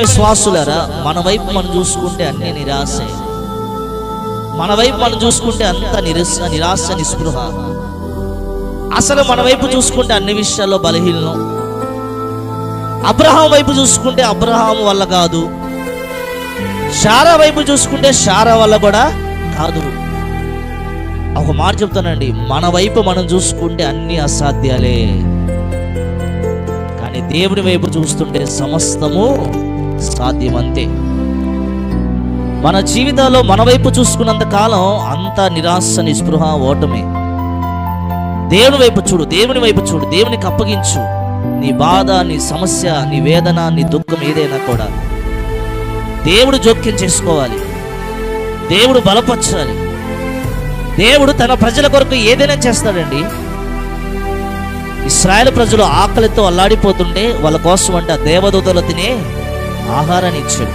విశ్వాసులారా, మన వైపు మనం చూసుకుంటే అన్ని నిరాశే. మన వైపు మనం చూసుకుంటే అంత నిరాశ నిస్పృహ. అసలు మన వైపు చూసుకుంటే అన్ని విషయాల్లో బలహీనం. అబ్రహాం వైపు చూసుకుంటే అబ్రహాం వల్ల కాదు, శారా వైపు చూసుకుంటే శారా వల్ల కూడా కాదు. ఒక మాట చెప్తానండి, మన వైపు మనం చూసుకుంటే అన్ని అసాధ్యాలే, కానీ దేవుని వైపు చూస్తుంటే సమస్తము సాధ్యమంతే. మన జీవితాల్లో మన వైపు చూసుకున్నంత కాలం అంత నిరాశ నిస్పృహ ఓటమే. దేవుని వైపు చూడు, దేవుని వైపు చూడు, దేవునికి అప్పగించు. నీ బాధ, నీ సమస్య, నీ వేదన, నీ దుఃఖం ఏదైనా కూడా దేవుడు జోక్యం చేసుకోవాలి, దేవుడు బలపరచాలి. దేవుడు తన ప్రజల కొరకు ఏదైనా చేస్తాడండి. ఇశ్రాయేలు ప్రజలు ఆకలితో అల్లాడిపోతుంటే వాళ్ళ కోసం అంటే దేవదూతలు తినే ఆహారాన్ని ఇచ్చాడు.